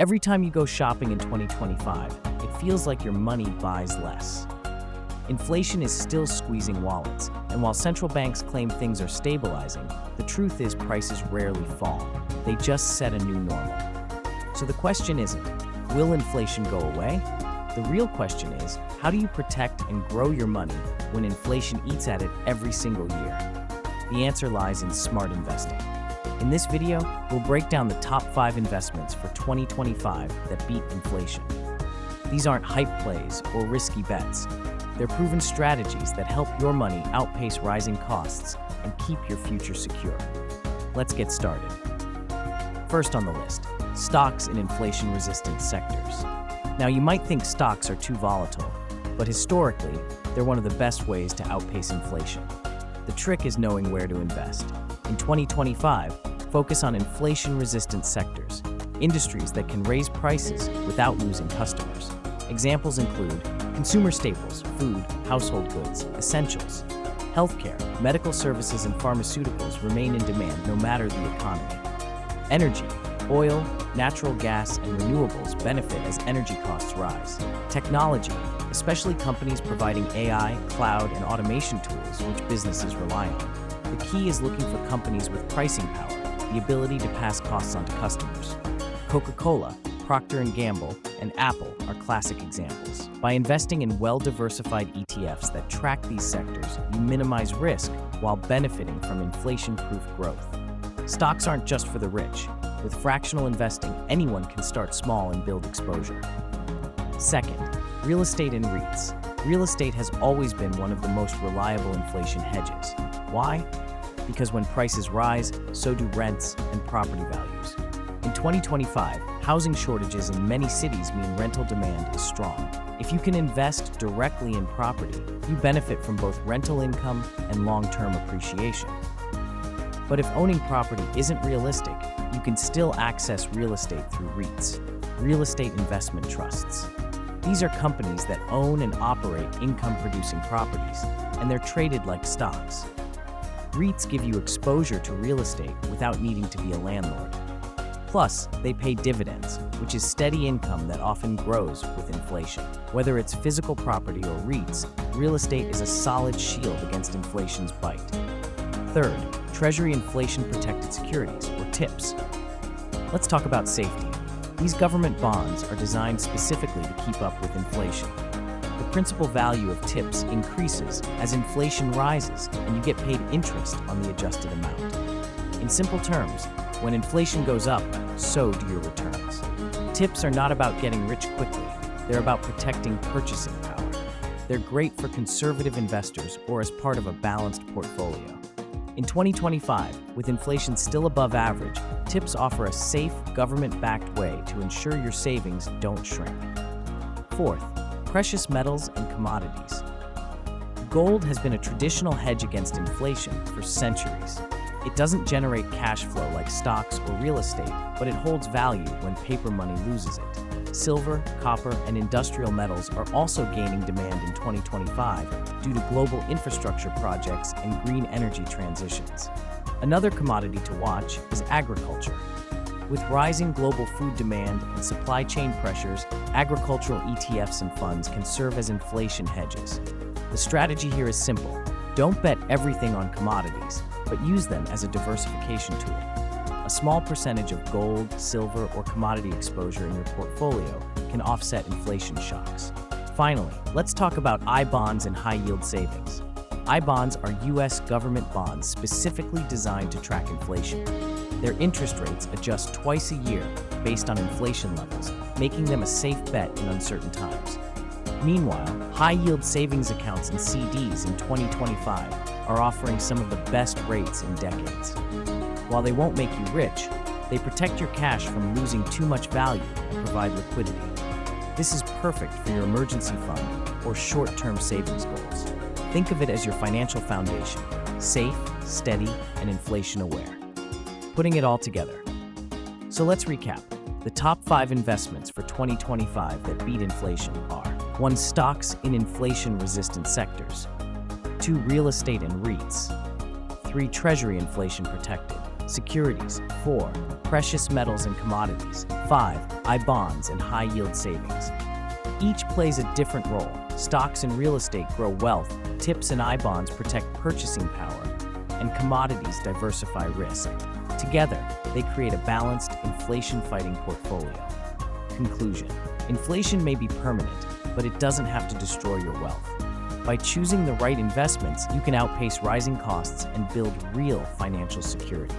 Every time you go shopping in 2025, it feels like your money buys less. Inflation is still squeezing wallets, and while central banks claim things are stabilizing, the truth is prices rarely fall. They just set a new normal. So the question isn't, will inflation go away? The real question is, how do you protect and grow your money when inflation eats at it every single year? The answer lies in smart investing. In this video, we'll break down the top 5 investments for 2025 that beat inflation. These aren't hype plays or risky bets. They're proven strategies that help your money outpace rising costs and keep your future secure. Let's get started. First on the list, stocks in inflation-resistant sectors. Now, you might think stocks are too volatile, but historically, they're one of the best ways to outpace inflation. The trick is knowing where to invest. In 2025, focus on inflation-resistant sectors, industries that can raise prices without losing customers. Examples include consumer staples, food, household goods, essentials. Healthcare, medical services, and pharmaceuticals remain in demand no matter the economy. Energy, oil, natural gas, and renewables benefit as energy costs rise. Technology, especially companies providing AI, cloud, and automation tools which businesses rely on. The key is looking for companies with pricing power, the ability to pass costs on to customers. Coca-Cola, Procter & Gamble, and Apple are classic examples. By investing in well-diversified ETFs that track these sectors, you minimize risk while benefiting from inflation-proof growth. Stocks aren't just for the rich. With fractional investing, anyone can start small and build exposure. Second, real estate and REITs. Real estate has always been one of the most reliable inflation hedges. Why? Because when prices rise, so do rents and property values. In 2025, housing shortages in many cities mean rental demand is strong. If you can invest directly in property, you benefit from both rental income and long-term appreciation. But if owning property isn't realistic, you can still access real estate through REITs, real estate investment trusts. These are companies that own and operate income-producing properties, and they're traded like stocks. REITs give you exposure to real estate without needing to be a landlord. Plus, they pay dividends, which is steady income that often grows with inflation. Whether it's physical property or REITs, real estate is a solid shield against inflation's bite. Third, Treasury inflation-protected securities, or TIPS. Let's talk about safety. These government bonds are designed specifically to keep up with inflation. The principal value of TIPS increases as inflation rises, and you get paid interest on the adjusted amount. In simple terms, when inflation goes up, so do your returns. TIPS are not about getting rich quickly. They're about protecting purchasing power. They're great for conservative investors or as part of a balanced portfolio. In 2025, with inflation still above average, TIPS offer a safe, government-backed way to ensure your savings don't shrink. Fourth, precious metals and commodities. Gold has been a traditional hedge against inflation for centuries. It doesn't generate cash flow like stocks or real estate, but it holds value when paper money loses it. Silver, copper, and industrial metals are also gaining demand in 2025 due to global infrastructure projects and green energy transitions. Another commodity to watch is agriculture. With rising global food demand and supply chain pressures, agricultural ETFs and funds can serve as inflation hedges. The strategy here is simple. Don't bet everything on commodities, but use them as a diversification tool. A small percentage of gold, silver, or commodity exposure in your portfolio can offset inflation shocks. Finally, let's talk about I-bonds and high-yield savings. I-bonds are U.S. government bonds specifically designed to track inflation. Their interest rates adjust twice a year based on inflation levels, making them a safe bet in uncertain times. Meanwhile, high-yield savings accounts and CDs in 2025 are offering some of the best rates in decades. While they won't make you rich, they protect your cash from losing too much value and provide liquidity. This is perfect for your emergency fund or short-term savings goals. Think of it as your financial foundation, safe, steady, and inflation-aware. Putting it all together. So let's recap. The top 5 investments for 2025 that beat inflation are: 1. Stocks in inflation-resistant sectors. 2. Real estate and REITs. 3. Treasury inflation protected. Securities. 4. Precious metals and commodities. 5. I-bonds and high-yield savings. Each plays a different role. Stocks and real estate grow wealth, tips and I-bonds protect purchasing power, and commodities diversify risk. Together, they create a balanced, inflation-fighting portfolio. Conclusion. Inflation may be permanent, but it doesn't have to destroy your wealth. By choosing the right investments, you can outpace rising costs and build real financial security.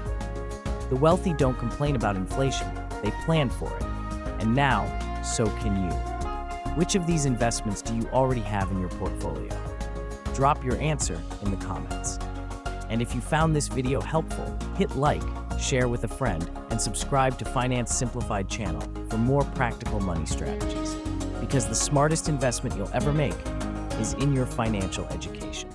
The wealthy don't complain about inflation, they plan for it. And now, so can you. Which of these investments do you already have in your portfolio? Drop your answer in the comments. And if you found this video helpful, hit like, share with a friend, and subscribe to Finance Simplified channel for more practical money strategies. Because the smartest investment you'll ever make is in your financial education.